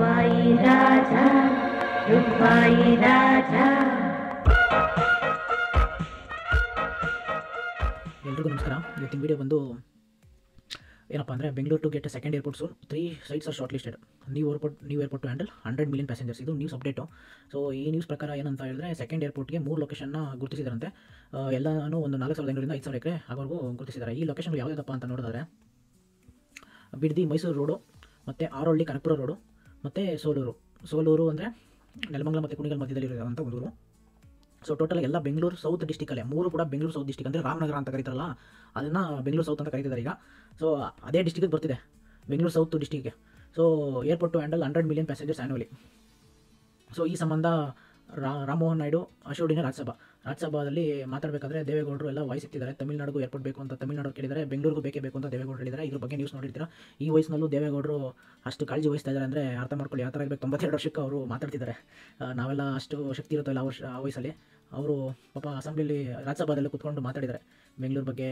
ರೂಪಾಯಿ ರಾಜ ರೂಪಾಯಿ ರಾಜ. ಎಲ್ರಿಗೂ ನಮಸ್ಕಾರ. ಇವತ್ತಿನ ವಿಡಿಯೋ ಬಂದು ಏನಪ್ಪ ಅಂದರೆ Bengaluru to get second airport soon 3 sites are shortlisted. New airport to handle 100 million passengers. ಇದು ನ್ಯೂಸ್ ಅಪ್ಡೇಟು. ಸೊ ಈ ನ್ಯೂಸ್ ಪ್ರಕಾರ ಏನಂತ ಹೇಳಿದ್ರೆ ಸೆಕೆಂಡ್ ಏರ್ಪೋರ್ಟ್ಗೆ 3 ಲೊಕೇಶನ್ನ ಗುರುತಿಸಿದಾರಂತೆ. ಎಲ್ಲನೂ ಒಂದು 4,500 5,000 ಎಕರೆ ಆಗೋವರೆಗೂ ಗುರುತಿಸಿದ್ದಾರೆ. ಈ ಲೊಕೇಶನ್ಗಳು ಯಾವುದಪ್ಪ ಅಂತ ನೋಡಿದ್ರೆ ಬಿಡದಿ ಮೈಸೂರು ರೋಡು, ಮತ್ತು ಆರೋಳ್ಳಿ ಕನಕಪುರ ರೋಡು, ಮತ್ತು ಸೋಲೂರು ಅಂದರೆ ನೆಲಮಂಗಲ ಮತ್ತು ಕುಣಿಗಲ್ ಮಧ್ಯದಲ್ಲಿ ಇರುವಂಥ ಒಂದು ಊರು. ಸೊ ಟೋಟಲ್ ಎಲ್ಲ ಬೆಂಗಳೂರು ಸೌತ್ ಡಿಸ್ಟಿಕಲ್ಲೇ, 3 ಕೂಡ ಬೆಂಗಳೂರು ಸೌತ್ ಡಿಸ್ಟಿಕ್ ಅಂದರೆ ರಾಮನಗರ ಅಂತ ಕರೀತಾರಲ್ಲ, ಅದನ್ನು ಬೆಂಗಳೂರು ಸೌತ್ ಅಂತ ಕರೀತಿದ್ದಾರೆ ಈಗ. ಸೊ ಅದೇ ಡಿಸ್ಟಿಕ್ಗೆ ಬರ್ತಿದೆ, ಬೆಂಗಳೂರು ಸೌತ್ ಡಿಸ್ಟಿಕ್ಗೆ. So airport to handle 100 million passengers annually. So ಈ ಸಂಬಂಧ ರಾಮಮೋಹನ್ ನಾಯ್ಡು ಅಶೋಡಿನ ರಾಜ್ಯಸಭಾದಲ್ಲಿ ಮಾತಾಡಬೇಕಾದ್ರೆ ದೇವೇಗೌಡರು ಎಲ್ಲ ವಾಯ್ಸ್ ಇತ್ತಿದ್ದಾರೆ. ತಮಿಳುನಾಡಿಗೂ ಏರ್ಪೋರ್ಟ್ ಬೇಕು ಅಂತ ತಮಿಳುನಾಡು ಕೇಳಿದರೆ, ಬೆಂಗಳೂರಿಗೂ ಬೇಕೇ ಬೇಕು ಅಂತ ದೇವೇಗೌಡರು ಹೇಳಿದ್ದಾರೆ. ಇದ್ರ ಬಗ್ಗೆ ನ್ಯೂಸ್ ನೋಡಿರ್ತೀರಾ. ಈ ವಯಸ್ಸಿನಲ್ಲೂ ದೇವೇಗೌಡರು ಅಷ್ಟು ಕಾಳಜಿ ವಹಿಸ್ತಾ ಇದ್ದಾರೆ ಅಂದರೆ ಅರ್ಥ ಮಾಡ್ಕೊಳ್ಳಿ ಯಾವ ಥರ ಇರಬೇಕು. 92 ವರ್ಷಕ್ಕೆ ಅವರು ಮಾತಾಡ್ತಿದ್ದಾರೆ. ನಾವೆಲ್ಲ ಅಷ್ಟು ಶಕ್ತಿ ಇರುತ್ತಲ್ಲ ಆ ವಯಸ್ಸಲ್ಲಿ. ಅವರು ಪಾಪ ಅಸೆಂಬ್ಲಿಲಿ ರಾಜ್ಯಸಭಾದಲ್ಲಿ ಕೂತ್ಕೊಂಡು ಮಾತಾಡಿದ್ದಾರೆ. ಬೆಂಗಳೂರು ಬಗ್ಗೆ,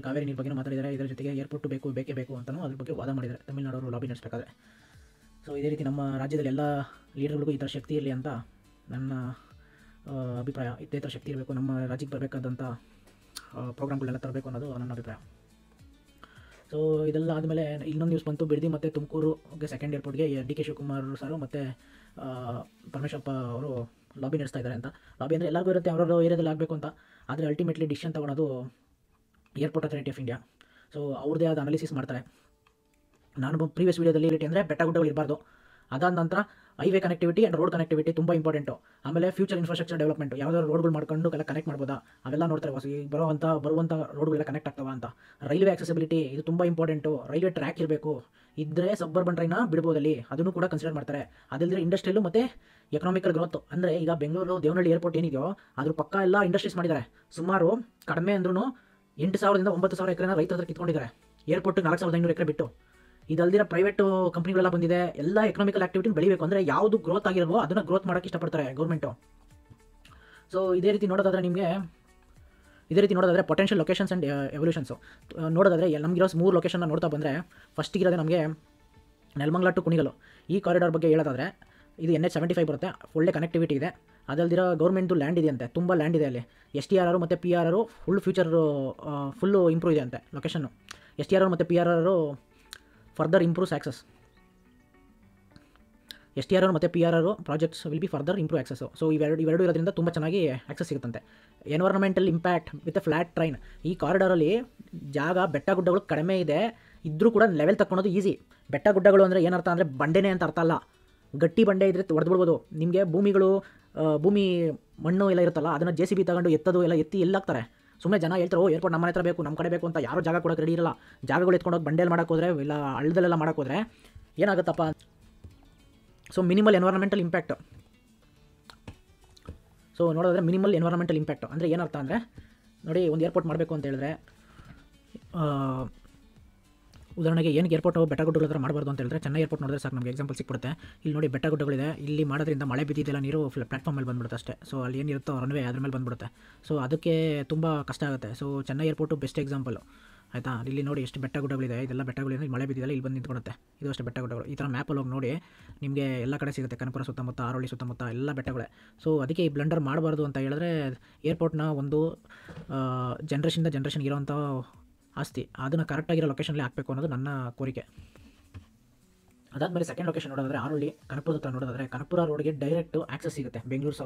ಕಾವೇರಿ ನೀರು ಬಗ್ಗೆ ಮಾತಾಡಿದ್ದಾರೆ. ಇದರ ಜೊತೆಗೆ ಏರ್ಪೋರ್ಟ್ ಬೇಕೇ ಬೇಕು ಅಂತಲೂ ಅದ್ರ ಬಗ್ಗೆ ವಾದ ಮಾಡಿದ್ದಾರೆ ತಮಿಳುನಾಡವರು ಲಾಬಿ ನಡೆಸಬೇಕಾದ್ರೆ. ಸೊ ಇದೇ ರೀತಿ ನಮ್ಮ ರಾಜ್ಯದಲ್ಲಿ ಎಲ್ಲ ಲೀಡರ್ಗಳಿಗೂ ಈ ಥರ ಶಕ್ತಿ ಇರಲಿ ಅಂತ ನನ್ನ ಅಭಿಪ್ರಾಯ. ಇದೇ ಥರ ಶಕ್ತಿ ಇರಬೇಕು, ನಮ್ಮ ರಾಜ್ಯಕ್ಕೆ ಬರಬೇಕಾದಂಥ ಪ್ರೋಗ್ರಾಮ್ಗಳೆಲ್ಲ ತರಬೇಕು ಅನ್ನೋದು ನನ್ನ ಅಭಿಪ್ರಾಯ. ಸೊ ಇದೆಲ್ಲ ಆದಮೇಲೆ ಇನ್ನೊಂದು ನ್ಯೂಸ್ ಬಂತು. ಬಿಡದಿ ಮತ್ತು ತುಮಕೂರುಗೆ ಸೆಕೆಂಡ್ ಏರ್ಪೋರ್ಟ್ಗೆ ಡಿ ಕೆ ಶಿವಕುಮಾರ್ ಸರ್ ಮತ್ತು ಪರಮೇಶ್ವರಪ್ಪ ಅವರು ಲಾಬಿ ನಡೆಸ್ತಾ ಇದ್ದಾರೆ ಅಂತ. ಲಾಬಿ ಅಂದರೆ ಎಲ್ಲರಿಗೂ ಇರುತ್ತೆ, ಅವರವ್ರ ಏರಿಯಾದಲ್ಲಿ ಆಗಬೇಕು ಅಂತ. ಆದರೆ ಅಲ್ಟಿಮೇಟ್ಲಿ ಡಿಸಿಷನ್ ತೊಗೊಳೋದು airport authority of India. So ಅವ್ರದ್ದೇ ಆದ ಅನಾಲಿಸಿಸ್ ಮಾಡ್ತಾರೆ. ನಾನು ಪ್ರೀವಿಯಸ್ ವೀಡಿಯೋದಲ್ಲಿ ಹೇಳಿಟಿ ಅಂದರೆ ಬೆಟ್ಟ ಗುಡ್ಡಗಳು ಇರಬಾರ್ದು. ಅದಾದ ನಂತರ highway connectivity and road connectivity ತುಂಬ ಇಂಪಾರ್ಟೆಂಟು. ಆಮೇಲೆ ಫ್ಯೂಚರ್ ಇನ್ಫ್ರಾಸ್ಟ್ರಕ್ಚರ್ ಡೆವಲಪ್ಮೆಂಟ್, ಯಾವುದಾದ್ರು ರೋಡ್ಗಳು ಮಾಡ್ಕೊಂಡು ಎಲ್ಲ ಕನೆಕ್ಟ್ ಮಾಡ್ಬೋದಾ ಅವೆಲ್ಲ ನೋಡ್ತಾರೆ. ಬರುವಂಥ ರೋಡ್ಗಳೆಲ್ಲ ಕನೆಕ್ಟ್ ಆಗ್ತವ ಅಂತ. ರೈಲ್ವೆ ಆಕ್ಸೆಸಿಬಿಲಿಟಿ ಇದು ತುಂಬ ಇಂಪಾರ್ಟೆಂಟು. ರೈಲ್ವೆ ಟ್ರ್ಯಾಕ್ ಇರಬೇಕು, ಇದ್ದರೆ ಸಬ್ಬರ್ಬನ್ ಟ್ರೈನ ಬಿಡ್ಬೋದಲ್ಲಿ, ಅದನ್ನು ಕೂಡ ಕನ್ಸಿಡರ್ ಮಾಡ್ತಾರೆ. ಅದಲ್ಲದೆ ಇಂಡಸ್ಟ್ರಿಯಲ್ಲು ಮತ್ತು ಎಕನಾಮಿಕಲ್ ಗ್ರೋತ್. ಅಂದರೆ ಈಗ ಬೆಂಗಳೂರು ದೇವನಹಳ್ಳಿ ಏರ್ಪೋರ್ಟ್ ಏನಿದೆಯೋ ಅದ್ರ ಪಕ್ಕ ಎಲ್ಲ ಇಂಡಸ್ಟ್ರೀಸ್ ಮಾಡಿದ್ದಾರೆ. ಸುಮಾರು ಕಡಿಮೆ ಅಂದ್ರೂ 8,000ದಿಂದ 9,000 ಎಕರೆನ ರೈತರ ಹತ್ರ ಕಿತ್ಕೊಂಡಿದ್ದಾರೆ. ಏರ್ಪೋರ್ಟಿಗೆ 4,500 ಎಕರೆ ಬಿಟ್ಟು. ಇದಲ್ದಿರ ಪ್ರೈವೇಟು ಕಂಪ್ನಿಗಳೆಲ್ಲ ಬಂದಿದೆ. ಎಲ್ಲ ಎಕನಾಮಿಕಲ್ ಆಕ್ಟಿವಿಟಿ ಬೆಳಿಬೇಕು ಅಂದರೆ ಯಾವುದು ಗ್ರೋತ್ ಆಗಿರಲ್ವೋ ಅದನ್ನು ಗ್ರೋತ್ ಮಾಡೋಕ್ಕೆ ಇಷ್ಟಪಡ್ತಾರೆ ಗೌರ್ಮೆಂಟು. ಸೊ ಇದೇ ರೀತಿ ನೋಡೋದಾದರೆ ಪೊಟೆನ್ಷಿಯಲ್ ಲೊಕೇಶನ್ಸ್ ಆ್ಯಂಡ್ ಎವಲ್ಯೂಷನ್ಸು ನೋಡೋದಾದರೆ ನಮಗಿರೋ 3 ಲೊಕೇಶನ್ನ ನೋಡ್ತಾ ಬಂದರೆ ಫಸ್ಟಿಗಿರೋದೇ ನಮಗೆ ನೆಲಮಂಗಲ ಟು ಕುಣಿಗಲು. ಈ ಕಾರಿಡಾರ್ ಬಗ್ಗೆ ಹೇಳೋದಾದರೆ ಇದು NH75 ಬರುತ್ತೆ. ಒಳ್ಳೆ ಕನೆಕ್ಟಿವಿಟಿ ಇದೆ. ಅದಲ್ದಿರೋ ಗೌರ್ಮೆಂಟ್ದು ಲ್ಯಾಂಡ್ ಇದೆ ಅಂತೆ, ತುಂಬ ಲ್ಯಾಂಡ್ ಇದೆ ಅಲ್ಲಿ. STRR ಮತ್ತು PRR ಫುಲ್ಲು ಇಂಪ್ರೂವ್ ಇದೆ ಅಂತೆ ಲೊಕೇಶನ್ನು. STRR ಮತ್ತು PRR further improves access. STRR ಮತ್ತು PRR projects will be further improve access. So ಇವೆರಡು ಇರೋದ್ರಿಂದ ತುಂಬ ಚೆನ್ನಾಗಿ ಆಕ್ಸಸ್ ಸಿಗುತ್ತಂತೆ. Environmental impact with flat terrain. ಈ ಕಾರಿಡಾರಲ್ಲಿ ಜಾಗ ಬೆಟ್ಟ ಗುಡ್ಡಗಳು ಕಡಿಮೆ ಇದೆ, ಇದ್ದರೂ ಕೂಡ ಲೆವೆಲ್ ತಕ್ಕೊಳೋದು ಈಸಿ. ಬೆಟ್ಟ ಗುಡ್ಡಗಳು ಅಂದರೆ ಏನರ್ಥ ಅಂದರೆ ಬಂಡೆನೇ ಅಂತ ಅರ್ಥ ಅಲ್ಲ. ಗಟ್ಟಿ ಬಂಡೆ ಇದ್ರೆ ಹೊಡೆದ್ಬಿಡ್ಬೋದು. ನಿಮಗೆ ಭೂಮಿ ಮಣ್ಣು ಎಲ್ಲ ಇರುತ್ತಲ್ಲ, ಅದನ್ನು JCB ತಗೊಂಡು ಎತ್ತಿ ಎಲ್ಲಾಗ್ತಾರೆ. ಸುಮ್ಮನೆ ಜನ ಹೇಳ್ತಾರೆ ಏರ್ಪೋರ್ಟ್ ನಮ್ಮ ಹತ್ರ ಬೇಕು, ನಮ್ಮ ಕಡೆ ಬೇಕು ಅಂತ. ಯಾರೂ ಜಾಗ ಕೊಡೋಕೆ ರೆಡಿ ಇರಲ್ಲ. ಜಾಗಗಳು ಎತ್ಕೊಂಡೋಗಿ ಬಂಡೆಯಲ್ಲಿ ಮಾಡೋಕ್ಕೋದ್ರೆ ಇಲ್ಲ ಹಳ್ಳದಲ್ಲೆಲ್ಲ ಮಾಡೋಕ್ಕೋದ್ರೆ ಏನಾಗುತ್ತಪ್ಪ. So minimal environmental impact. So ನೋಡೋದ್ರೆ ಮಿನಿಮಲ್ ಎನ್ವೈರನ್ಮೆಂಟಲ್ ಇಂಪ್ಯಾಕ್ಟ್ ಅಂದರೆ ಏನರ್ಥ ಅಂದರೆ ನೋಡಿ, ಒಂದು ಏರ್ಪೋರ್ಟ್ ಮಾಡಬೇಕು ಅಂತ ಹೇಳಿದ್ರೆ ಉದಾಹರಣೆಗೆ ಏನಕ್ಕೆ ಏರ್ಪೋರ್ಟ್ ಬೆಟ್ಟಗುಡ್ಡಗಳ ಹತ್ರ ಮಾಡಬಾರ್ದು ಅಂತ ಹೇಳಿದ್ರೆ, ಚೆನ್ನೈ ಏರ್ಪೋರ್ಟ್ ನೋಡಿದ್ರೆ ಸಾಕು ನಮಗೆ ಎಕ್ಸಾಂಪಲ್ ಸಿಕ್ಬಿಡುತ್ತೆ. ಇಲ್ಲಿ ನೋಡಿ ಬೆಟ್ಟಗುಡ್ಡಗಳಿದೆ, ಇಲ್ಲಿ ಮಾಡೋದ್ರಿಂದ ಮಳೆ ಬಿದ್ದಿದ್ದೆಲ್ಲ ನೀರು ಪ್ಲಾಟ್ಫಾರ್ಮ್ ಮೇಲೆ ಬಂದ್ಬಿಡುತ್ತೆ ಅಷ್ಟೇ. ಸೊ ಅಲ್ಲಿ ಏನಿರುತ್ತೋ ರನ್ವೇ ಅದ್ರ ಮೇಲೆ ಬಂದ್ಬಿಡುತ್ತೆ. ಸೊ ಅದಕ್ಕೆ ತುಂಬ ಕಷ್ಟ ಆಗುತ್ತೆ. So Chennai airport best example ಆಯಿತಾ. ಇಲ್ಲಿ ನೋಡಿ ಎಷ್ಟು ಬೆಟ್ಟಗುಡ್ಡಗಳಿದೆ, ಇದೆಲ್ಲ ಬೆಟ್ಟಗಳಿಂದ ಮಳೆ ಬಿದ್ದಿದ್ದೆಲ್ಲ ಇಲ್ಲಿ ಬಂದು ನಿಂತ್ಕೊಳುತ್ತೆ. ಇದು ಅಷ್ಟೇ ಬೆಟ್ಟಗುಡ್ಡಗಳು. ಈ ಥರ ಮ್ಯಾಪಲ್ಲಿ ಹೋಗಿ ನೋಡಿ ನಿಮಗೆ ಎಲ್ಲ ಕಡೆ ಸಿಗುತ್ತೆ. ಕನಕಪುರ ಸುತ್ತಮುತ್ತ, ಆರೋಳಿ ಸುತ್ತಮುತ್ತ ಎಲ್ಲ ಬೆಟ್ಟಗಳೇ. ಸೊ ಅದಕ್ಕೆ ಈ ಬ್ಲಂಡರ್ ಮಾಡಬಾರ್ದು ಅಂತ ಹೇಳಿದ್ರೆ ಏರ್ಪೋರ್ಟ್ನ ಒಂದು ಜನ್ರೇಷನ್ ಇರೋವಂಥ ಆಸ್ತಿ, ಅದನ್ನು ಕರೆಕ್ಟಾಗಿರೋ ಲೊಕೇಶನ್ಲಿ ಹಾಕಬೇಕು ಅನ್ನೋದು ನನ್ನ ಕೋರಿಕೆ. ಅದಾದಮೇಲೆ ಸೆಕೆಂಡ್ ಲೊಕೇಶನ್ ನೋಡೋದಾದರೆ ಆರೋಳಿ ಕನಕಪುರದ ಹತ್ರ ನೋಡೋದಾದರೆ ಕನಕಪುರ ರೋಡ್ಗೆ ಡೈರೆಕ್ಟ್ ಆಕ್ಸಸ್ ಸಿಗುತ್ತೆ. ಬೆಂಗಳೂರು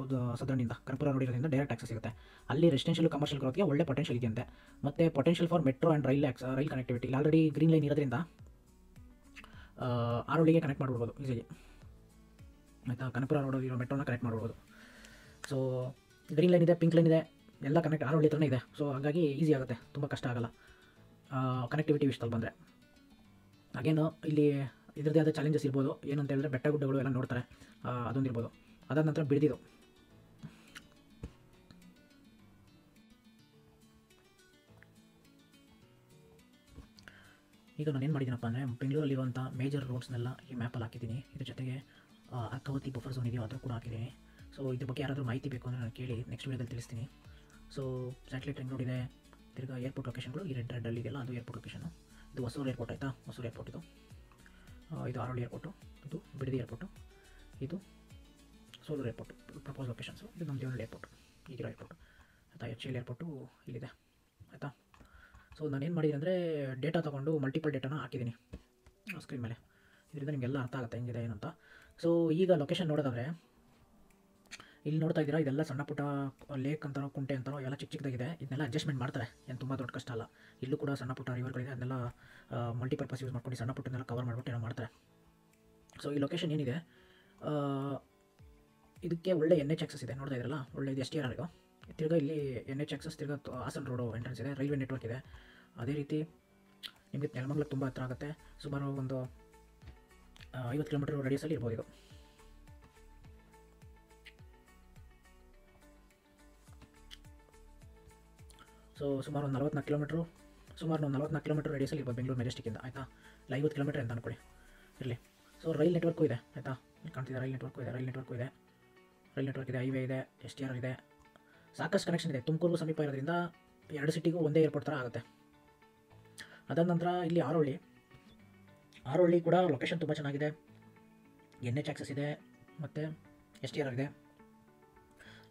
ಸದರ್ನಿಂದ ಕನಕಪುರ ರೋಡ್ ಇರೋದ್ರಿಂದ ಡೈರೆಕ್ಟ್ ಆಕ್ಸಸ್ ಸಿಗುತ್ತೆ. ಅಲ್ಲಿ ರೆಸಿಡೆನ್ಷಿಯಲ್ ಕಮರ್ಷಿಯಲ್ ಗ್ರೋತ್ಗೆ ಒಳ್ಳೆ ಪೊಟೆನ್ಷಿಯಲ್ ಇದೆಯಂತೆ. ಮತ್ತು potential for metro and rail connectivity. ಇಲ್ಲಿ ಆಲ್ರೆಡಿ ಗ್ರೀನ್ ಲೈನ್ ಇರೋದ್ರಿಂದ ಆರೋಳಿಗೆ ಕನೆಕ್ಟ್ ಮಾಡ್ಬಿಡ್ಬೋದು ಈಸಿಯಾಗಿ ಆಯಿತಾ. ಕನಕಪುರ ರೋಡ್ ಇರೋ ಮೆಟ್ರೋನ ಕನೆಕ್ಟ್ ಮಾಡ್ಬೋದು. ಸೊ ಗ್ರೀನ್ ಲೈನ್ ಇದೆ, ಪಿಂಕ್ ಲೈನ್ ಇದೆ, ಎಲ್ಲ ಕನೆಕ್ಟ್ ಆರೋಳಿ ಹತ್ರನೇ ಇದೆ. ಸೊ ಹಾಗಾಗಿ ಈಸಿ ಆಗುತ್ತೆ, ತುಂಬ ಕಷ್ಟ ಆಗೋಲ್ಲ ಕನೆಕ್ಟಿವಿಟಿ ವಿಷಯದಲ್ಲಿ ಬಂದರೆ. ಹಾಗೇನು ಇಲ್ಲಿ ಇದರದೇ ಆದ ಚಾಲೆಂಜಸ್ ಇರ್ಬೋದು. ಏನಂತ ಹೇಳಿದ್ರೆ ಬೆಟ್ಟ ಗುಡ್ಡಗಳು ಎಲ್ಲ ನೋಡ್ತಾರೆ, ಅದೊಂದು ಇರ್ಬೋದು. ಅದಾದ ನಂತರ ಬಿಡದಿದ್ದು ಈಗ ನಾನು ಏನು ಮಾಡಿದ್ದೀನಪ್ಪ ಅಂದರೆ ಬೆಂಗಳೂರಲ್ಲಿರುವಂಥ ಮೇಜರ್ ರೋಡ್ಸ್ನೆಲ್ಲ ಈ ಮ್ಯಾಪಲ್ಲಿ ಹಾಕಿದ್ದೀನಿ. ಇದ್ರ ಜೊತೆಗೆ ಅರ್ಕಾವತಿ ಬಫರ್ ಝೋನ್ ಇದೆಯೋ ಅದು ಕೂಡ ಹಾಕಿದ್ದೀನಿ. ಸೊ ಇದ್ರ ಬಗ್ಗೆ ಯಾರಾದರೂ ಮಾಹಿತಿ ಬೇಕು ಅಂದರೆ ನಾನು ಕೇಳಿ ನೆಕ್ಸ್ಟ್ ವೀಡಿಯೋದಲ್ಲಿ ತಿಳಿಸ್ತೀನಿ. ಸೊ ಸ್ಯಾಟಲೈಟ್ ರಿಂಗ್ ರೋಡ್ ಇದೆ, ತಿರ್ಗಾ ಏರ್ಪೋರ್ಟ್ ಲೊಕೇಶನ್ಗಳು ಈ ರೆಡ್ ಇದೆಯಲ್ಲ ಅದು ಏರ್ಪೋರ್ಟ್ ಲೊಕೇಶನು. ಇದು ಹೊಸೂರು ಏರ್ಪೋರ್ಟ್ ಆಯಿತಾ, ಹೊಸೂರು ಏರ್ಪೋರ್ಟ್ ಇದು ಆರೋಳಿ ಏರ್ಪೋರ್ಟು, ಇದು ಬಿಡದಿ ಏರ್ಪೋರ್ಟು, ಇದು ಸೋಲೂರು ಏರ್ಪೋರ್ಟು ಪ್ರಪೋಸ್ ಲೊಕೇಶನ್ಸು. ಇದು ನಮ್ಮ ದೇವನಹಳ್ಳಿ ಏರ್ಪೋರ್ಟು, ಈಗಿರೋ ಏರ್ಪೋರ್ಟು ಆಯಿತಾ. ಎಚ್ ಎಲ್ ಏರ್ಪೋರ್ಟು ಇಲ್ಲಿದೆ ಆಯಿತಾ. ಸೊ ನಾನೇನು ಮಾಡಿದ್ದೀನಿ ಅಂದರೆ ಡೇಟಾ ತೊಗೊಂಡು ಮಲ್ಟಿಪಲ್ ಡೇಟಾನ ಹಾಕಿದ್ದೀನಿ ಸ್ಕ್ರೀನ್ ಮೇಲೆ, ಇದರಿಂದ ನಿಮಗೆಲ್ಲ ಅರ್ಥ ಆಗುತ್ತೆ ಹೆಂಗಿದೆ ಏನಂತ. ಸೊ ಈಗ ಲೊಕೇಶನ್ ನೋಡೋದಾದರೆ ಇಲ್ಲಿ ನೋಡ್ತಾ ಇದ್ದೀರಾ, ಇದೆಲ್ಲ ಸಣ್ಣ ಪುಟ್ಟ ಲೇಕ್ ಅಂತಾರೋ ಕುಂಟೆ ಅಂತಾರೋ ಎಲ್ಲ ಚಿಕ್ಕ ಚಿಕ್ಕದಾಗಿದೆ. ಇದನ್ನೆಲ್ಲ ಅಡ್ಜಸ್ಟ್ಮೆಂಟ್ ಮಾಡ್ತಾರೆ, ಏನು ತುಂಬ ದೊಡ್ಡ ಕಷ್ಟ ಅಲ್ಲ. ಇಲ್ಲೂ ಕೂಡ ಸಣ್ಣ ಪುಟ್ಟ ರಿವರ್ಗಳಿದೆ, ಅದನ್ನೆಲ್ಲ ಮಲ್ಟಿಪರ್ಪಸ್ ಯೂಸ್ ಮಾಡ್ಕೊಂಡು ಸಣ್ಣ ಪುಟ್ಟನ್ನೆಲ್ಲ ಕವರ್ ಮಾಡಿಬಿಟ್ಟು ಏನೋ ಮಾಡ್ತಾರೆ. ಸೊ ಈ ಲೊಕೇಶನ್ ಏನಿದೆ ಇದಕ್ಕೆ ಒಳ್ಳೆ NH ಆಕ್ಸಸ್ ಇದೆ, ನೋಡ್ತಾ ಇದ್ರಲ್ಲ, ಒಳ್ಳೆ ಇದು STR ಇದು. ತಿರ್ಗಾ ಇಲ್ಲಿ NH ಆಕ್ಸಸ್, ತಿರ್ಗಾ ಹಾಸನ ರೋಡು ಎಂಟ್ರೆನ್ಸ್ ಇದೆ, ರೈಲ್ವೆ ನೆಟ್ವರ್ಕ್ ಇದೆ. ಅದೇ ರೀತಿ ನಿಮಗೆ ನೆಲಮಂಗಲಕ್ಕೆ ತುಂಬ ಹತ್ರ ಆಗುತ್ತೆ, ಸುಮಾರು ಒಂದು 50 ಕಿಲೋಮೀಟರ್ ರೇಡಿಯಸಲ್ಲಿ ಇರ್ಬೋದು ಇದು. ಸೊ ಸುಮಾರು ಒಂದು 44 ಕಿಲೋಮೀಟರ್ ರೇಡಿಯಸಲ್ಲಿ ಇರ್ಬೋದು ಬೆಂಗಳೂರು ಮೆಜೆಸ್ಟಿಕ್ಕಿಂದ ಆಯಿತಾ. ಇಲ್ಲ 50 ಕಿಲೋಮೀಟರ್ ಅಂತ ಅಂದ್ಕೊಳ್ಳಿ ಇರಲಿ. ಸೊ ರೈಲ್ ನೆಟ್ವರ್ಕು ಇದೆ ಆಯಿತಾ, ಇಲ್ಲಿ ಕಾಣ್ತಿದೆ ರೈಲ್ ನೆಟ್ವರ್ಕು ಇದೆ, ಹೈವೇ ಇದೆ, STR ಇದೆ, ಸಾಕಷ್ಟು ಕನೆಕ್ಷನ್ ಇದೆ. ತುಮಕೂರು ಸಮೀಪ ಇರೋದ್ರಿಂದ 2 ಸಿಟಿಗೂ ಒಂದೇ ಏರ್ಪೋರ್ಟ್ ಥರ ಆಗುತ್ತೆ. ಅದಾದ ನಂತರ ಇಲ್ಲಿ ಆರೋಹಳ್ಳಿ ಕೂಡ ಲೊಕೇಶನ್ ತುಂಬ ಚೆನ್ನಾಗಿದೆ, NH ಆಕ್ಸಸ್ ಇದೆ ಮತ್ತು STR ಇದೆ.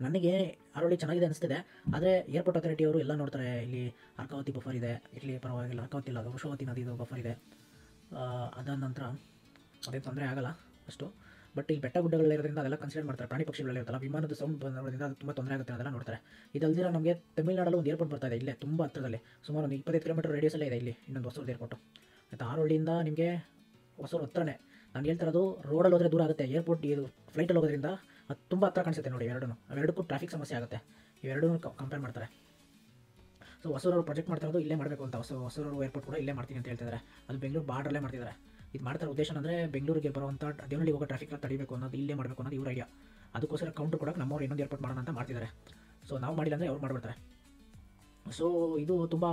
ನನಗೆ ಆರೋಹಳ್ಳಿ ಚೆನ್ನಾಗಿದೆ ಅನಿಸ್ತಿದೆ, ಆದರೆ ಏರ್ಪೋರ್ಟ್ ಅಥಾರಿಟಿ ಅವರು ಎಲ್ಲ ನೋಡ್ತಾರೆ. ಇಲ್ಲಿ ಅರ್ಕಾವತಿ ಬಫರ್ ಇದೆ, ಇಲ್ಲಿ ಪರವಾಗಿಲ್ಲ, ಅರ್ಕಾವತಿ ಇಲ್ಲ, ಅದು ವೃಷಾವತಿ ನದಿದು ಬಫರ್ ಇದೆ. ಅದಾದ ನಂತರ ಅದೇನು ತೊಂದರೆ ಆಗಲ್ಲ ಅಷ್ಟು. ಬಟ್ ಇಲ್ಲಿ ಬೆಟ್ಟ ಗುಡ್ಡಗಳಿರೋದ್ರಿಂದ ಅದೆಲ್ಲ ಕನ್ಸಿಡರ್ ಮಾಡ್ತಾರೆ. ಪ್ರಾಣಿ ಪಕ್ಷಿಗಳಿರುತ್ತಲ್ಲ, ವಿಮಾನದ ಸೌಂಡ್ ಬರೋದ್ರಿಂದ ಅದು ತುಂಬ ತೊಂದರೆ ಆಗುತ್ತೆ, ಅದೆಲ್ಲ ನೋಡ್ತಾರೆ. ಇದಲ್ದಿರ ನಮಗೆ ತಮಿಳ್ನಾಡಲ್ಲಿ ಒಂದು ಏರ್ಪೋರ್ಟ್ ಬರ್ತಾ ಇದೆ, ಇಲ್ಲೇ ತುಂಬ ಹತ್ತಿರದಲ್ಲಿ, ಸುಮಾರು ಒಂದು 25 ಕಿಲೋಮೀಟರ್ ರೇಡಿಯಸಲ್ಲೇ ಇದೆ ಇಲ್ಲಿ ಇನ್ನೊಂದು ಹೊಸೂರು ಏರ್ಪೋರ್ಟು ಆಯಿತಾ. ಆರೋಹಳ್ಳಿಯಿಂದ ನಿಮಗೆ ಹೊಸೂರು ಹತ್ರನೇ. ನಾನು ಹೇಳ್ತಿರೋದು ರೋಡಲ್ಲಿ ಹೋದರೆ ದೂರ ಆಗುತ್ತೆ, ಏರ್ಪೋರ್ಟ್ ಇದು ಫ್ಲೈಟಲ್ಲಿ ಹೋಗೋದ್ರಿಂದ ಅದು ತುಂಬ ಹತ್ರ ಕಾಣಿಸುತ್ತೆ ನೋಡಿ. ಅವೆರಡಕ್ಕೂ ಟ್ರಾಫಿಕ್ ಸಮಸ್ಯೆ ಆಗುತ್ತೆ, ಇವೆರಡೂ ಕಂಪೇರ್ ಮಾಡ್ತಾರೆ. ಸೊ ಹೊಸೂರವರು ಪ್ರಾಜೆಕ್ಟ್ ಮಾಡ್ತಿರೋದು ಇಲ್ಲೇ ಮಾಡಬೇಕು ಅಂತ, ಹೊಸೂರು ಏರ್ಪೋರ್ಟ್ ಕೂಡ ಇಲ್ಲೇ ಮಾಡ್ತೀನಿ ಅಂತ ಹೇಳ್ತಿದ್ದಾರೆ. ಅದು ಬೆಂಗಳೂರು ಬಾರ್ಡ್ರಲ್ಲೇ ಮಾಡ್ತಿದ್ದಾರೆ. ಇದು ಮಾಡ್ತಾರೆ ಉದ್ದೇಶ ಅಂದರೆ ಬೆಂಗಳೂರಿಗೆ ಬರುವಂಥ ದೇವನಹಳ್ಳಿ ಹೋಗೋ ಟ್ರಾಫಿಕ್ನ ತಡಿಬೇಕು ಅನ್ನೋದು, ಇಲ್ಲೇ ಮಾಡಬೇಕು ಅನ್ನೋದು ಇವ್ರ ಐಡಿಯಾ. ಅದಕ್ಕೋಸ್ಕರ ಕೌಂಟರ್ ಕೊಡೋಕೆ ನಮ್ಮವ್ರು ಇನ್ನೊಂದು ಏರ್ಪೋರ್ಟ್ ಮಾಡೋಣ ಅಂತ ಮಾಡ್ತಿದ್ದಾರೆ. ಸೊ ನಾವು ಮಾಡಿಲ್ಲ ಅಂದರೆ ಅವ್ರು ಮಾಡಿಬಿಡ್ತಾರೆ. ಸೊ ಇದು ತುಂಬ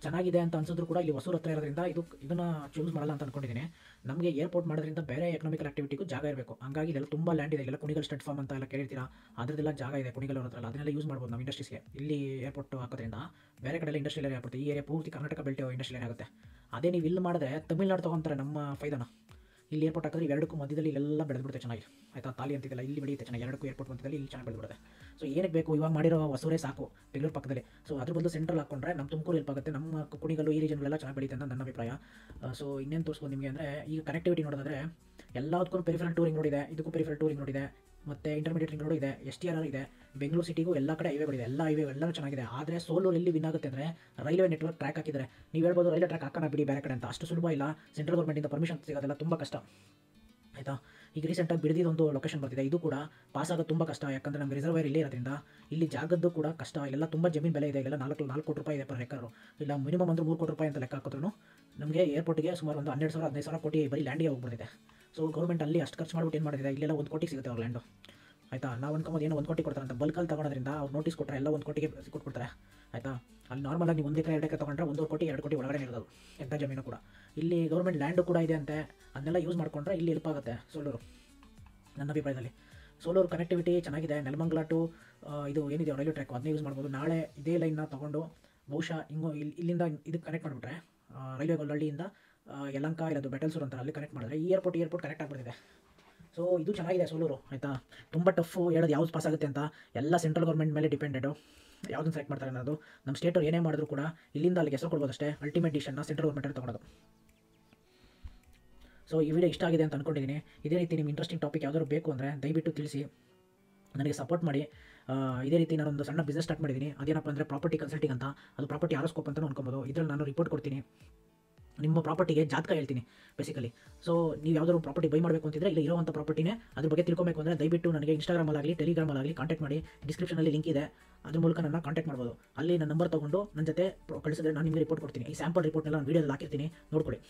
ಚೆನ್ನಾಗಿದೆ ಅಂತ ಅನ್ಸಿದ್ರು ಕೂಡ ಇಲ್ಲಿ ಹೊಸೂರು ಹತ್ರ ಇರೋದ್ರಿಂದ ಇದನ್ನು ಚೂಸ್ ಮಾಡಲ್ಲ ಅಂತ ಅಂದ್ಕೊಂಡಿದ್ದೀನಿ. ನಮಗೆ ಏರ್ಪೋರ್ಟ್ ಮಾಡೋದ್ರಿಂದ ಬೇರೆ ಎಕನಾಮಿಕಲ್ ಆಕ್ಟಿವಿಟಿಗೂ ಜಾಗ ಇರಬೇಕು. ಹಂಗಾಗಿ ಇದೆಲ್ಲ ತುಂಬ ಲ್ಯಾಂಡ್ ಇದೆ, ಇಲ್ಲೆಲ್ಲ ಕುಣಿಗಲ್ ಸ್ಟಡ್ ಫಾರ್ಮ್ ಅಂತ ಎಲ್ಲ ಕೇಳಿರ್ತೀರಾ, ಅದರದೆಲ್ಲ ಜಾಗ ಇದೆ ಕುಣಿಗಲ್ ಹತ್ರಲ್ಲ, ಅದನ್ನೆಲ್ಲ ಯೂಸ್ ಮಾಡ್ಬೋದು ನಾವು ಇಂಡಸ್ಟ್ರೀಸ್ಗೆ. ಇಲ್ಲಿ ಏರ್ಪೋರ್ಟ್ ಹಾಕೋದ್ರಿಂದ ಬೇರೆ ಕಡೆಲ್ಲ ಇಂಡಸ್ಟ್ರಿಯಲ್ ಏರಿಯಾ ಬರುತ್ತೆ, ಈ ಏರಿಯಾ ಪೂರ್ತಿ ಕರ್ನಾಟಕ ಬೆಲ್ಟ್ ಇಂಡಸ್ಟ್ರಿಯಲ್ ಏರಿಯಾ ಆಗುತ್ತೆ. ಅದೇ ನೀವು ಇಲ್ಲಿ ಮಾಡಿದ್ರೆ ತಮಿಳ್ನಾಡು ತೊಗೊತಾರೆ ನಮ್ಮ ಫೈದನ. ಇಲ್ಲಿ ಏರ್ಪೋರ್ಟ್ ಹಾಕಿದ್ರೆ ಇವೆರಡಕ್ಕೂ ಮಧ್ಯದಲ್ಲಿ ಇಲ್ಲೆಲ್ಲ ಬೆಳೆದ್ಬಿಡುತ್ತೆ ಚೆನ್ನಾಗಿ ಆಯಿತಾ. ತಾಲಿ ಅಂತಿದ್ದಲ್ಲ ಇಲ್ಲಿ ಬೆಳೆಯುತ್ತೆ ಚೆನ್ನಾಗಿ, ಎರಡಕ್ಕೂ ಏರ್ಪೋರ್ಟ್ ಮಧ್ಯದಲ್ಲಿ ಇಲ್ಲಿ ಚೆನ್ನಾಗಿ ಬೆಳೆದ್ಬಿಡುತ್ತೆ. ಸೊ ಏನಕ್ಕೆ ಬೇಕು, ಇವಾಗ ಮಾಡಿರೋ ಹೊಸೂರೇ ಸಾಕು ಬೆಂಗಳೂರು ಪಕ್ಕದಲ್ಲಿ. ಸೊ ಅದ್ರ ಬದಲು ಸೆಂಟ್ರಲ್ ಹಾಕೊಂಡ್ರೆ ನಮ್ಮ ತುಮಕೂರು ಹೆಲ್ಪ್ ಆಗುತ್ತೆ, ನಮ್ಮ ಕುಣಿಗಲ್ಲು ಈ ರೀಜನ್ಗಳೆಲ್ಲ ಚೆನ್ನಾಗಿ ಬೆಳೆಯುತ್ತೆ ಅಂತ ನನ್ನ ಅಭಿಪ್ರಾಯ. ಸೊ ಇನ್ನೇನು ತೋರಿಸ್ಬೋದು ನಿಮಗೆ ಅಂದರೆ, ಈಗ ಕನೆಕ್ಟಿವಿಟಿ ನೋಡೋದಾದರೆ ಎಲ್ಲದಕ್ಕೂ ಪೆರಿಫೆರಲ್ ಟೂರಿಂಗ್ ರೋಡ್ ಇದೆ, ಇದಕ್ಕೂ ಪೆರಿಫೆರಲ್ ಟೂರಿಂಗ್ ರೋಡ್ ಇದೆ, ಮತ್ತು ಇಂಟರ್ಮೀಡಿಯೇಟ್ ರಿಂಗ್ ರೋಡ್ ಇದೆ, STR ಇದೆ, ಬೆಂಗಳೂರು ಸಿಟಿಗೂ ಎಲ್ಲ ಕಡೆ ಹೈವೇಗಳಿದೆ, ಎಲ್ಲ ಹೈವೇ ಎಲ್ಲವೂ ಚೆನ್ನಾಗಿದೆ. ಆದರೆ ಸೋಲೂರು ಎಲ್ಲಿ ವಿನ್ ಆಗುತ್ತೆ ಅಂದರೆ ರೈಲ್ವೆ ನೆಟ್ವರ್ಕ್ ಟ್ರ್ಯಾಕ್ ಹಾಕಿದ್ದಾರೆ. ನೀವು ಹೇಳ್ಬೋದು ರೈಲ್ವೆ ಟ್ರ್ಯಾಕ್ ಹಾಕೋಣ ಬಿಡಿ ಬೇರೆ ಕಡೆ ಅಂತ, ಅಷ್ಟು ಸುಲಭ ಇಲ್ಲ. ಸೆಂಟ್ರಲ್ ಗೌರ್ಮೆಂಟಿಂದ ಪರ್ಮಿಷನ್ ಸಿಗೋದೆಲ್ಲ ತುಂಬ ಕಷ್ಟ ಆಯಿತಾ. ಈಗ ರೀಸೆಂಟಾಗಿ ಬಿಡದಿದೊಂದು ಲೊಕೇಶನ್ ಬರ್ತಿದೆ, ಇದು ಕೂಡ ಪಾಸ್ ಆಗೋದು ತುಂಬ ಕಷ್ಟ, ಯಾಕಂದರೆ ನಮಗೆ ರಿಸರ್ವೇರ್ ಇಲ್ಲೇ ಇರೋದ್ರಿಂದ ಇಲ್ಲಿ ಜಾಗದ್ದು ಕೂಡ ಕಷ್ಟ. ಇಲ್ಲೆಲ್ಲ ತುಂಬ ಜಮೀನು ಬೆಲೆ ಇದೆ, ಇಲ್ಲೆಲ್ಲ 4 ಕೋಟಿ ರೂಪಾಯಿ ಇದೆ ಪರ್ ಎಕರು, ಇಲ್ಲ ಮಿನಿಮಮ್ ಅಂದ್ರೆ 3 ಕೋಟಿ ರೂಪಾಯಿ ಅಂತ ಲೆಕ್ಕ ಹಾಕಿದ್ರು ನಮಗೆ ಏರ್ಪೋರ್ಟ್ಗೆ ಸುಮಾರು ಒಂದು 12,000-15,000 ಕೋಟಿ ಬರೀ ಲ್ಯಾಂಡಿಗೆ ಹೋಗ್ಬಿಟ್ಟಿದೆ. ಸೊ ಗೌರ್ಮೆಂಟ್ ಅಲ್ಲಿ ಅಷ್ಟು ಖರ್ಚು ಮಾಡ್ಬಿಟ್ಟು ಏನು ಮಾಡಿದೆ, ಇಲ್ಲೆಲ್ಲ 1 ಕೋಟಿ ಸಿಗುತ್ತೆ ಅವ್ರ ಲ್ಯಾಂಡು ಆಯಿತಾ. ನಾವು ಅನ್ಕೊಂಬೋದು ಏನೋ 1 ಕೋಟಿ ಕೊಡ್ತಾರೆ ಅಂತ, ಬಲ್ಕಲ್ಲಿ ತೊಗೊಳೋದ್ರಿಂದ ಅವ್ರು ನೋಟಿಸ್ ಕೊಟ್ಟರೆ ಎಲ್ಲ 1 ಕೋಟಿಗೆ ಕೊಟ್ಬಿಡ್ತಾರೆ ಆಯಿತಾ. ಅಲ್ಲಿ ನಾರ್ಮಲಾಗಿ ನೀವು 1 ಎಕರೆ 2 ಎಕರೆ ತೊಗೊಂಡ್ರೆ 1 ಕೋಟಿ 2 ಕೋಟಿ ಒಳಗಡೆ ಇರೋದು ಎಂಥ ಜಮೀನು ಕೂಡ. ಇಲ್ಲಿ ಗೌರ್ಮೆಂಟ್ ಲ್ಯಾಂಡು ಕೂಡ ಇದೆ ಅಂತೆ, ಅದನ್ನೆಲ್ಲ ಯೂಸ್ ಮಾಡಿಕೊಂಡ್ರೆ ಇಲ್ಲಿ ಹೆಲ್ಪ್ ಆಗುತ್ತೆ ಸೋಲೂರು ನನ್ನ ಅಭಿಪ್ರಾಯದಲ್ಲಿ. ಸೋಲೂರು ಕನೆಕ್ಟಿವಿಟಿ ಚೆನ್ನಾಗಿದೆ, ನೆಲಮಂಗಲ ಟು ಇದು ಏನಿದೆ ರೈಲ್ವೆ ಟ್ರ್ಯಾಕ್ ಅದನ್ನೇ ಯೂಸ್ ಮಾಡ್ಬೋದು. ನಾಳೆ ಇದೇ ಲೈನ್ನ ತೊಗೊಂಡು ಬಹುಶಃ ಇಲ್ಲಿಂದ ಇದಕ್ಕೆ ಕನೆಕ್ಟ್ ಮಾಡಿಬಿಟ್ರೆ ರೈಲ್ವೆ ಗೊಲ್ಲಹಳ್ಳಿಯಿಂದ ಯಲಹಂಕ ಇರೋದು ಬೆಟಲ್ಸೂರು ಅಂತಾರೆ, ಅಲ್ಲಿ ಕನೆಕ್ಟ್ ಮಾಡಿದ್ರೆ ಈ ಏರ್ಪೋರ್ಟ್ ಕನೆಕ್ಟ್ ಆಗಿಬಿಟ್ಟಿದೆ. ಸೊ ಇದು ಚೆನ್ನಾಗಿದೆ ಸೋಲೂರು ಆಯಿತಾ. ತುಂಬ ಟಫು ಹೇಳೋದು ಯಾವ್ದು ಪಾಸ್ ಆಗುತ್ತೆ ಅಂತ, ಎಲ್ಲ ಸೆಂಟ್ರಲ್ ಗೌರ್ಮೆಂಟ್ ಮೇಲೆ ಡಿಪೆಂಡೆಡು, ಯಾವುದನ್ನು ಸೆಲೆಕ್ಟ್ ಮಾಡ್ತಾರೆ ಅನ್ನೋದು. ನಮ್ಮ ಸ್ಟೇಟವ್ರು ಏನೇ ಮಾಡಿದ್ರು ಕೂಡ ಇಲ್ಲಿಂದ ಅಲ್ಲಿಗೆ ಹೆಸರು ಕೊಡ್ಬೋದು ಅಷ್ಟೇ, ಅಲ್ಟಿಮೇಟ್ ಡಿಸಿಷನ್ನ ಸೆಂಟ್ರಲ್ ಗೌರ್ಮೆಂಟಲ್ಲಿ ತೊಗೊಳೋದು. ಸೊ ಈ ವಿಡಿಯೋ ಇಷ್ಟ ಆಗಿದೆ ಅಂತ ಅಂದ್ಕೊಂಡಿದ್ದೀನಿ. ಇದೇ ರೀತಿ ನಿಮ್ಮ ಇಂಟ್ರೆಸ್ಟಿಂಗ್ ಟಾಪಿಕ್ ಯಾವ್ದಾದ್ರು ಬೇಕು ಅಂದರೆ ದಯವಿಟ್ಟು ತಿಳಿಸಿ, ನನಗೆ ಸಪೋರ್ಟ್ ಮಾಡಿ. ಇದೇ ರೀತಿ ನಾನೊಂದು ಸಣ್ಣ ಬಿಸ್ನೆಸ್ ಸ್ಟಾರ್ಟ್ ಮಾಡಿದ್ದೀನಿ, ಅದೇನಪ್ಪ ಅಂದರೆ ಪ್ರಾಪರ್ಟಿ ಕನ್ಸಲ್ಟಿಂಗ್ ಅಂತ, ಅದು ಪ್ರಾಪರ್ಟಿ ಆರೋಸ್ಕೋಪ್ ಅಂತಲೂ ಅನ್ಕೊಬೋದು. ಇದರಲ್ಲಿ ನಾನು ರಿಪೋರ್ಟ್ ಕೊಡ್ತೀನಿ, ನಿಮ್ಮ ಪ್ರಾಪರ್ಟಿಗೆ ಜಾತಕ ಹೇಳ್ತೀನಿ ಬೇಸಿಕಲಿ. ಸೊ ನೀವು ಯಾವ್ದಾದ್ರು ಪ್ರಾಪರ್ಟಿ ಬೈ ಮಾಡಬೇಕು ಅಂತಿದ್ರೆ ಇಲ್ಲಿ ಇರೋವಂಥ ಪ್ರಾಪರ್ಟಿನೇ ಅದ್ರ ಬಗ್ಗೆ ತಿಳ್ಕೊಬೇಕು ಅಂದರೆ ದಯವಿಟ್ಟು ನನಗೆ ಇನ್ಸ್ಟಾಗ್ರಾಮಲ್ಲಾಗಲಿ ಟೆಲಿಗ್ರಾಮಲ್ಲಾಗಲಿ ಕಾಂಟ್ಯಾಕ್ಟ್ ಮಾಡಿ, ಡಿಸ್ಕ್ರಿಪ್ಷನಲ್ಲಿ ಲಿಂಕ್ ಇದೆ, ಅದ್ರ ಮೂಲಕ ನನ್ನ ಕಾಂಟ್ಯಾಕ್ಟ್ ಮಾಡ್ಬೋದು. ಅಲ್ಲಿ ನನ್ನ ನಂಬರ್ ತೊಗೊಂಡು ನನ್ನ ಜೊತೆ ಕಳಿಸಿದ್ರೆ ನಾನು ನಿಮಗೆ ರಿಪೋರ್ಟ್ ಕೊಡ್ತೀನಿ. ಈ ಸ್ಯಾಂಪಲ್ ರಿಪೋರ್ಟ್ನೆಲ್ಲ ನಾನು ವೀಡಿಯೋದಲ್ಲಿ ಹಾಕಿರ್ತೀನಿ, ನೋಡ್ಕೊಳ್ಳಿ.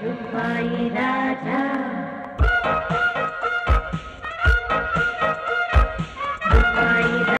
Rupai Raja